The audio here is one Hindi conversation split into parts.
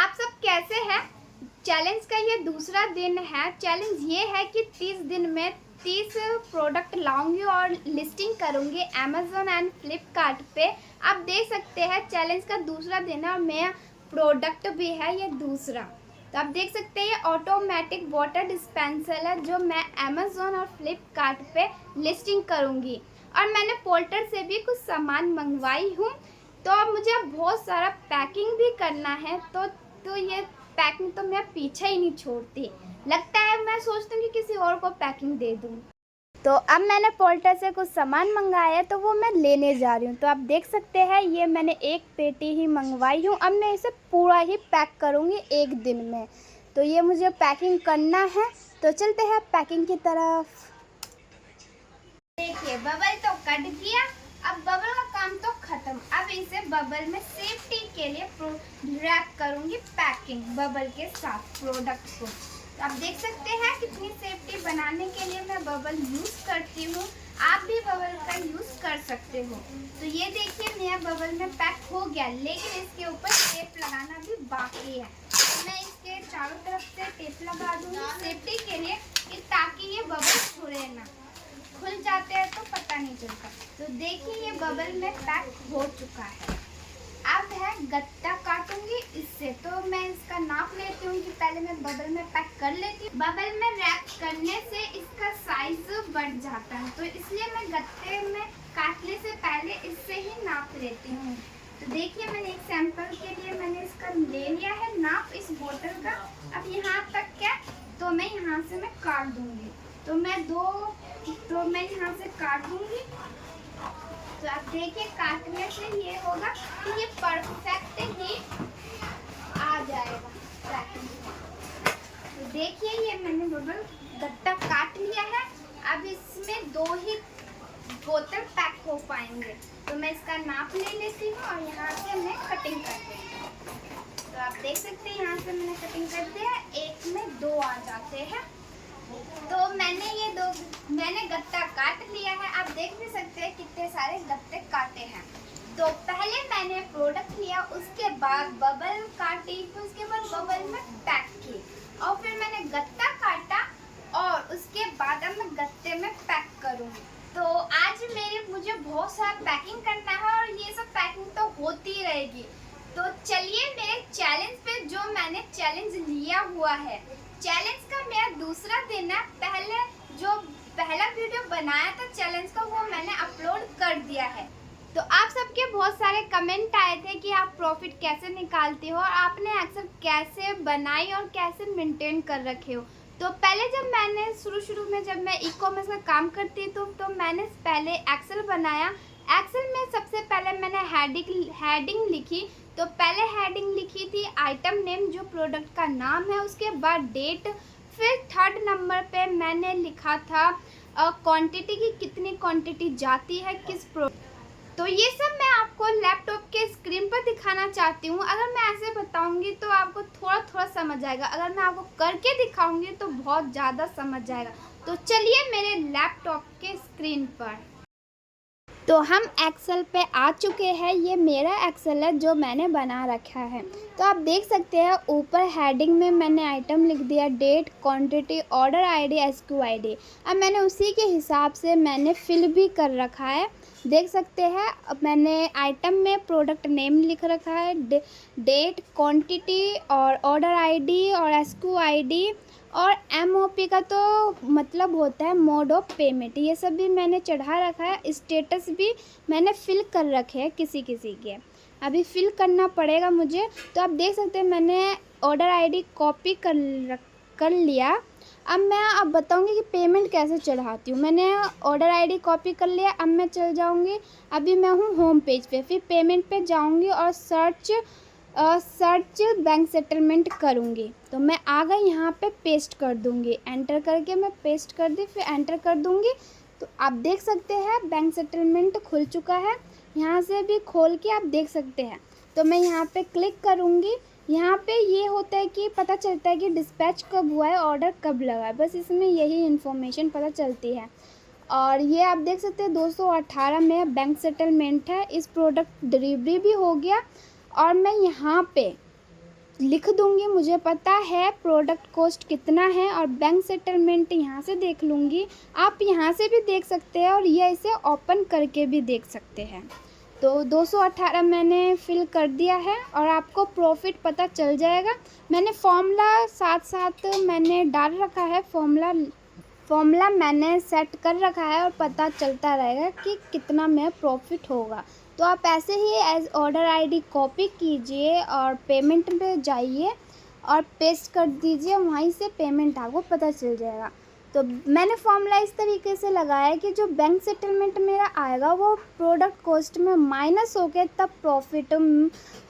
आप सब कैसे हैं। चैलेंज का ये दूसरा दिन है। चैलेंज ये है कि 30 दिन में 30 प्रोडक्ट लाऊंगी और लिस्टिंग करूंगी अमेज़न एंड फ्लिपकार्ट पे। आप देख सकते हैं चैलेंज का दूसरा दिन है और मेरा प्रोडक्ट भी है ये दूसरा। तो आप देख सकते हैं ये ऑटोमेटिक वाटर डिस्पेंसर है जो मैं अमेज़न और फ्लिपकार्ट पे लिस्टिंग करूंगी। और मैंने पोर्टर से भी कुछ सामान मंगवाई हूँ। तो अब मुझे बहुत सारा पैकिंग भी करना है। तो ये पैकिंग तो मैं पीछे ही नहीं छोड़ती। लगता है मैं सोचती हूँ कि किसी और को पैकिंग दे दूँ। तो अब मैंने पोल्टर से कुछ सामान मंगाया है तो वो मैं लेने जा रही हूँ। तो आप देख सकते हैं ये मैंने एक पेटी ही मंगवाई हूँ। अब मैं इसे पूरा ही पैक करूँगी एक दिन में। तो ये मुझे पैकिंग करना है। तो चलते हैं पैकिंग की तरफ। देखिए बबल तो कट गया। अब बबल का काम तो खत्म। अब इसे बबल में सेफ्टी के लिए रैप करूंगी पैकिंग बबल के साथ प्रोडक्ट को। तो आप देख सकते हैं कितनी सेफ्टी बनाने के लिए मैं बबल यूज करती हूँ। आप भी बबल का यूज कर सकते हो। तो ये देखिए मेरा बबल में पैक हो गया, लेकिन इसके ऊपर टेप लगाना भी बाकी है। तो मैं इसके चारों तरफ से टेप लगा दूंगी सेफ्टी के लिए ताकि ये बबल छुड़े ना। खुल जाते हैं तो पता नहीं चलता। तो देखिए ये बबल में पैक हो चुका है। अब है गत्ता काटूंगी इससे। तो मैं इसका नाप लेती हूँ कि पहले मैं बबल में पैक कर लेती हूँ। बबल में रैप करने से इसका साइज बढ़ जाता है, तो इसलिए मैं गत्ते में काटने से पहले इससे ही नाप लेती हूँ। तो देखिए मैंने एक सैंपल के लिए मैंने इसका ले लिया है नाप इस बोतल का। अब यहाँ तक क्या, तो मैं यहाँ से मैं काट दूंगी। तो मैं यहाँ से काट दूंगी। तो आप देखिए काटने से ये होगा कि ये परफेक्ट ही आ जाएगा पैकिंग। तो देखिए ये मैंने बबल गत्ता काट लिया है। अब इसमें 2 ही बोतल पैक हो पाएंगे। तो मैं इसका नाप ले लेती हूँ और यहाँ से मैं कटिंग कर देती हूँ। तो आप देख सकते हैं यहाँ से मैंने कटिंग कर दिया। एक में 2 आ जाते हैं। तो मैंने गत्ता काट लिया है। आप देख भी सकते हैं कितने सारे गत्ते काटे हैं। तो पहले मैंने प्रोडक्ट लिया, उसके बाद बबल काटी, फिर उसके बाद बबल में पैक की और फिर मैंने गत्ता काटा और उसके बाद अब मैं गत्ते में पैक करूँगी। तो आज मुझे बहुत सारा पैकिंग करना है और ये सब पैकिंग तो होती रहेगी। तो चलिए मेरे चैलेंज पे जो मैंने चैलेंज लिया हुआ है, चैलेंज का मेरा दूसरा दिन है। पहला वीडियो बनाया था चैलेंज का वो मैंने अपलोड कर दिया है। तो आप सबके बहुत सारे कमेंट आए थे कि आप प्रॉफिट कैसे निकालते हो और आपने एक्सेल कैसे बनाई और कैसे मेंटेन कर रखे हो। तो पहले जब मैंने शुरू में जब मैं ई कॉमर्स का काम करती तो मैंने पहले एक्सेल बनाया। एक्सेल में सबसे पहले मैंने हेडिंग लिखी। तो पहले हेडिंग लिखी थी आइटम नेम जो प्रोडक्ट का नाम है, उसके बाद डेट, फिर 3rd नंबर पे मैंने लिखा था क्वांटिटी की कितनी क्वांटिटी जाती है किस प्रोडक्ट। तो ये सब मैं आपको लैपटॉप के स्क्रीन पर दिखाना चाहती हूँ। अगर मैं ऐसे बताऊँगी तो आपको थोड़ा समझ आएगा, अगर मैं आपको करके दिखाऊँगी तो बहुत ज़्यादा समझ जाएगा। तो चलिए मेरे लैपटॉप के स्क्रीन पर। तो हम एक्सेल पे आ चुके हैं। ये मेरा एक्सेल है जो मैंने बना रखा है। तो आप देख सकते हैं ऊपर हेडिंग में मैंने आइटम लिख दिया, date, quantity, order ID, SKU ID. अब मैंने उसी के हिसाब से मैंने फिल भी कर रखा है। देख सकते हैं अब मैंने आइटम में प्रोडक्ट नेम लिख रखा है, डेट, क्वांटिटी और ऑर्डर आईडी और SKU आईडी और MOP का तो मतलब होता है मोड ऑफ पेमेंट। ये सब भी मैंने चढ़ा रखा है। स्टेटस भी मैंने फिल कर रखे हैं किसी के। अभी फिल करना पड़ेगा मुझे। तो आप देख सकते हैं मैंने ऑर्डर आईडी कॉपी कर लिया। अब बताऊंगी कि पेमेंट कैसे चढ़ाती हूँ। मैंने ऑर्डर आईडी कॉपी कर लिया। अब मैं चल जाऊँगी, अभी मैं हूँ होम पेज पे, फिर पेमेंट पे जाऊँगी और सर्च बैंक सेटलमेंट करूँगी। तो मैं आ गई यहाँ पे, पेस्ट कर दूँगी, एंटर करके मैं पेस्ट कर दी, फिर एंटर कर दूँगी। तो आप देख सकते हैं बैंक सेटलमेंट खुल चुका है। यहाँ से भी खोल के आप देख सकते हैं। तो मैं यहाँ पे क्लिक करूँगी। यहाँ पे ये होता है कि पता चलता है कि डिस्पैच कब हुआ है, ऑर्डर कब लगा है, बस इसमें यही इन्फॉर्मेशन पता चलती है। और ये आप देख सकते हैं 218 में बैंक सेटलमेंट है। इस प्रोडक्ट डिलीवरी भी हो गया। और मैं यहाँ पे लिख दूँगी, मुझे पता है प्रोडक्ट कॉस्ट कितना है, और बैंक सेटलमेंट यहाँ से देख लूँगी। आप यहाँ से भी देख सकते हैं और ये इसे ओपन करके भी देख सकते हैं। तो 218 मैंने फिल कर दिया है और आपको प्रॉफिट पता चल जाएगा। मैंने फॉर्मूला साथ साथ मैंने डाल रखा है, फॉर्मूला मैंने सेट कर रखा है और पता चलता रहेगा कि कितना में प्रॉफिट होगा। तो आप ऐसे ही एज ऑर्डर आईडी कॉपी कीजिए और पेमेंट पे जाइए और पेस्ट कर दीजिए, वहीं से पेमेंट आपको पता चल जाएगा। तो मैंने फॉर्मूला इस तरीके से लगाया कि जो बैंक सेटलमेंट मेरा आएगा वो प्रोडक्ट कॉस्ट में माइनस होके तब प्रॉफिट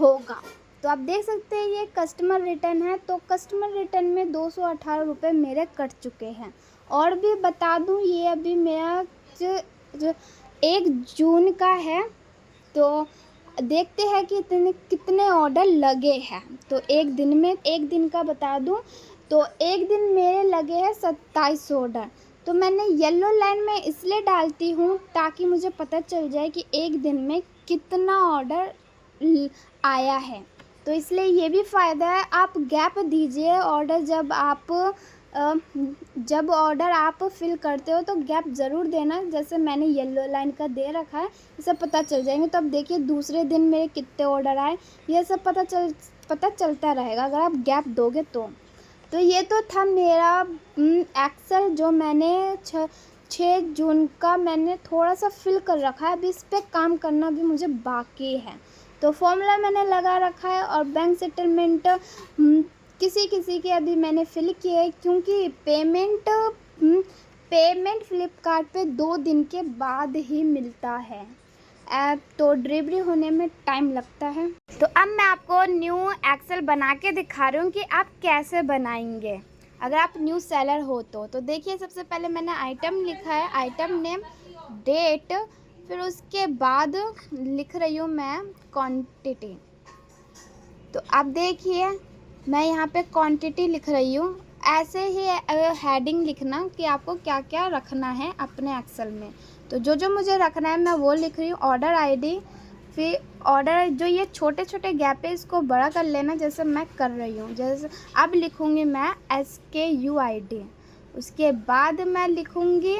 होगा। तो आप देख सकते हैं ये कस्टमर रिटर्न है, तो कस्टमर रिटर्न में 218 रुपये मेरे कट चुके हैं। और भी बता दूं, ये अभी मेरा जो 1 जून का है, तो देखते हैं कि कितने ऑर्डर लगे हैं। तो एक दिन का बता दूं, तो एक दिन मेरे लगे हैं 27 ऑर्डर। तो मैंने येलो लाइन में इसलिए डालती हूँ ताकि मुझे पता चल जाए कि एक दिन में कितना ऑर्डर आया है। तो इसलिए ये भी फ़ायदा है, आप गैप दीजिए ऑर्डर जब ऑर्डर आप फिल करते हो तो गैप ज़रूर देना, जैसे मैंने येलो लाइन का दे रखा है, इसे पता चल जाएंगे। तो अब देखिए दूसरे दिन मेरे कितने ऑर्डर आए, ये सब पता चलता रहेगा अगर आप गैप दोगे तो ये तो था मेरा एक्सेल जो मैंने 6 जून का मैंने थोड़ा सा फिल कर रखा है। अभी इस पर काम करना भी मुझे बाकी है। तो फॉर्मूला मैंने लगा रखा है और बैंक सेटलमेंट किसी के अभी मैंने फिल किए है, क्योंकि पेमेंट फ्लिपकार्ट पे 2 दिन के बाद ही मिलता है ऐप, तो डिलीवरी होने में टाइम लगता है। तो अब मैं आपको न्यू एक्सेल बना के दिखा रही हूँ कि आप कैसे बनाएंगे अगर आप न्यू सेलर हो तो देखिए सबसे पहले मैंने आइटम लिखा है, आइटम नेम, डेट, फिर उसके बाद लिख रही हूँ मैं क्वांटिटी। तो आप देखिए मैं यहाँ पे क्वांटिटी लिख रही हूँ। ऐसे ही हेडिंग लिखना कि आपको क्या क्या रखना है अपने एक्सेल में। तो जो मुझे रखना है मैं वो लिख रही हूँ। ऑर्डर आईडी, फिर ऑर्डर जो ये छोटे छोटे गैप है इसको बड़ा कर लेना जैसे मैं कर रही हूँ। जैसे अब लिखूँगी मैं SKUID, उसके बाद मैं लिखूँगी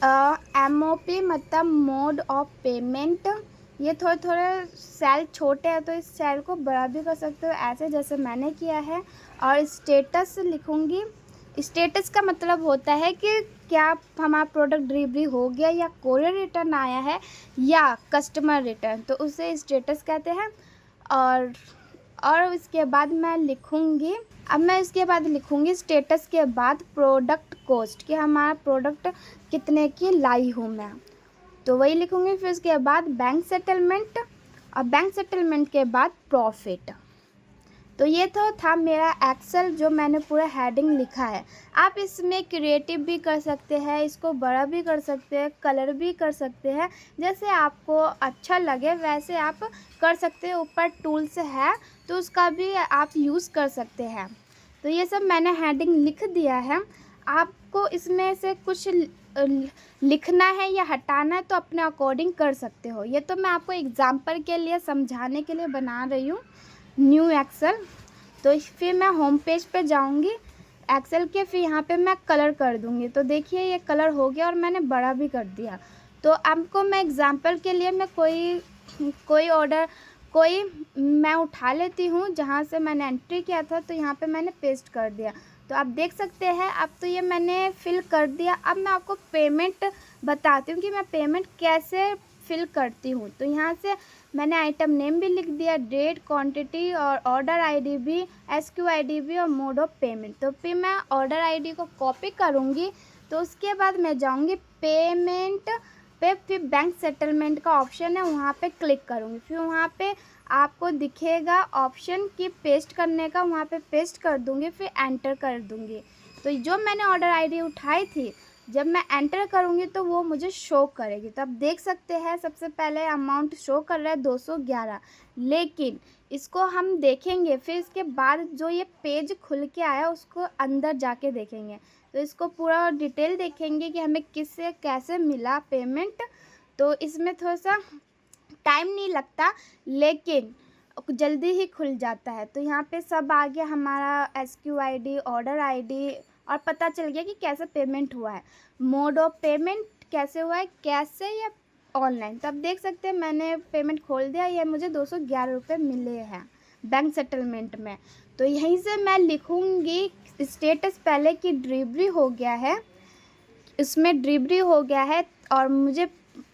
MOP मतलब मोड ऑफ पेमेंट। ये थोड़े सेल छोटे हैं तो इस सेल को बड़ा भी कर सकते हो ऐसे जैसे मैंने किया है। और स्टेटस लिखूँगी। स्टेटस का मतलब होता है कि क्या हमारा प्रोडक्ट डिलीवरी हो गया या कोरियर रिटर्न आया है या कस्टमर रिटर्न, तो उसे स्टेटस कहते हैं। और इसके बाद मैं लिखूँगी, अब मैं इसके बाद लिखूँगी स्टेटस के बाद प्रोडक्ट कॉस्ट, कि हमारा प्रोडक्ट कितने की लाई हूँ मैं, तो वही लिखूँगी। फिर उसके बाद बैंक सेटलमेंट और बैंक सेटलमेंट के बाद प्रॉफिट। तो ये तो था मेरा एक्सेल जो मैंने पूरा हेडिंग लिखा है। आप इसमें क्रिएटिव भी कर सकते हैं, इसको बड़ा भी कर सकते हैं, कलर भी कर सकते हैं, जैसे आपको अच्छा लगे वैसे आप कर सकते हैं। ऊपर टूल्स है तो उसका भी आप यूज़ कर सकते हैं। तो ये सब मैंने हेडिंग लिख दिया है। आपको इसमें से कुछ लिखना है या हटाना है तो अपने अकॉर्डिंग कर सकते हो। ये तो मैं आपको एग्जाम्पल के लिए समझाने के लिए बना रही हूँ न्यू एक्सेल। तो फिर मैं होम पेज पे जाऊँगी एक्सेल के, फिर यहाँ पे मैं कलर कर दूँगी। तो देखिए ये कलर हो गया और मैंने बड़ा भी कर दिया। तो आपको मैं एग्जाम्पल के लिए मैं कोई मैं उठा लेती हूँ जहाँ से मैंने एंट्री किया था, तो यहाँ पे मैंने पेस्ट कर दिया। तो आप देख सकते हैं अब तो ये मैंने फिल कर दिया। अब मैं आपको पेमेंट बताती हूँ कि मैं पेमेंट कैसे फिल करती हूँ। तो यहाँ से मैंने आइटम नेम भी लिख दिया, डेट, क्वांटिटी और ऑर्डर आईडी भी, SQID भी और मोड ऑफ पेमेंट। तो फिर मैं ऑर्डर आईडी को कॉपी करूँगी, तो उसके बाद मैं जाऊँगी पेमेंट पे, फिर बैंक सेटलमेंट का ऑप्शन है वहाँ पे क्लिक करूँगी। फिर वहाँ पे आपको दिखेगा ऑप्शन की पेस्ट करने का, वहाँ पे पेस्ट कर दूँगी, फिर एंटर कर दूँगी। तो जो मैंने ऑर्डर आईडी उठाई थी जब मैं एंटर करूँगी तो वो मुझे शो करेगी। तो आप देख सकते हैं सबसे पहले अमाउंट शो कर रहा है 211, लेकिन इसको हम देखेंगे फिर इसके बाद जो ये पेज खुल के आया उसको अंदर जाके देखेंगे। तो इसको पूरा डिटेल देखेंगे कि हमें किससे कैसे मिला पेमेंट। तो इसमें थोड़ा सा टाइम नहीं लगता, लेकिन जल्दी ही खुल जाता है। तो यहाँ पे सब आ गया हमारा SQID, ऑर्डर ID, और पता चल गया कि कैसे पेमेंट हुआ है, मोड ऑफ पेमेंट कैसे हुआ है, कैश से या ऑनलाइन। तो आप देख सकते हैं मैंने पेमेंट खोल दिया, ये मुझे 211 रुपये मिले हैं बैंक सेटलमेंट में। तो यहीं से मैं लिखूँगी स्टेटस पहले कि डिलीवरी हो गया है, इसमें डिलीवरी हो गया है और मुझे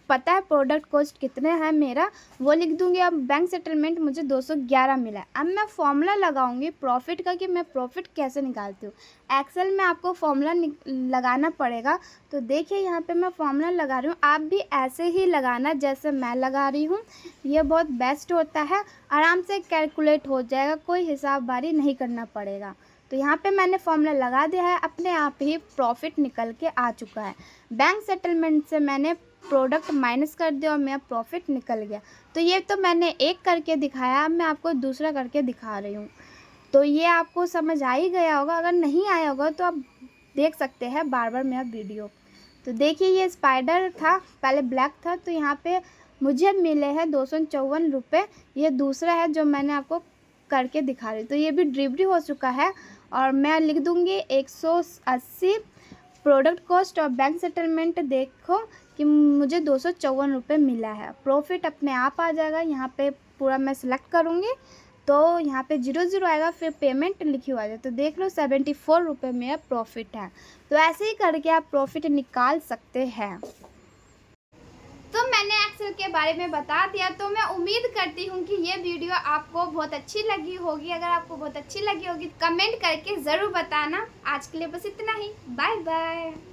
पता है प्रोडक्ट कॉस्ट कितने है मेरा, वो लिख दूंगी। अब बैंक सेटलमेंट मुझे 211 मिला है। अब मैं फॉर्मूला लगाऊंगी प्रॉफिट का कि मैं प्रॉफिट कैसे निकालती हूँ। एक्सेल में आपको फॉर्मूला लगाना पड़ेगा। तो देखिए यहाँ पे मैं फॉर्मूला लगा रही हूँ, आप भी ऐसे ही लगाना जैसे मैं लगा रही हूँ। ये बहुत बेस्ट होता है, आराम से कैलकुलेट हो जाएगा, कोई हिसाब बारी नहीं करना पड़ेगा। तो यहाँ पे मैंने फॉर्मूला लगा दिया है, अपने आप ही प्रॉफिट निकल के आ चुका है। बैंक सेटलमेंट से मैंने प्रोडक्ट माइनस कर दिया और मेरा प्रॉफिट निकल गया। तो ये तो मैंने एक करके दिखाया, अब मैं आपको दूसरा करके दिखा रही हूँ। तो ये आपको समझ आ ही गया होगा, अगर नहीं आया होगा तो आप देख सकते हैं बार बार मेरा वीडियो। तो देखिए ये स्पाइडर था, पहले ब्लैक था, तो यहाँ पे मुझे मिले हैं 254 रुपये। ये दूसरा है जो मैंने आपको करके दिखा रही हूँ। तो ये भी डिलीवरी हो चुका है और मैं लिख दूँगी 180 प्रोडक्ट कॉस्ट और बैंक सेटलमेंट। देखो कि मुझे 254 रुपये मिला है, प्रॉफिट अपने आप आ जाएगा। यहाँ पे पूरा मैं सिलेक्ट करूँगी तो यहाँ पे 00 आएगा, फिर पेमेंट लिखी हुआ है। तो देख लो 74 रुपये मेरा प्रॉफिट है। तो ऐसे ही करके आप प्रॉफिट निकाल सकते हैं। तो मैंने एक्सेल के बारे में बता दिया। तो मैं उम्मीद करती हूँ कि ये वीडियो आपको बहुत अच्छी लगी होगी। अगर आपको बहुत अच्छी लगी होगी तो कमेंट करके ज़रूर बताना। आज के लिए बस इतना ही, बाय बाय।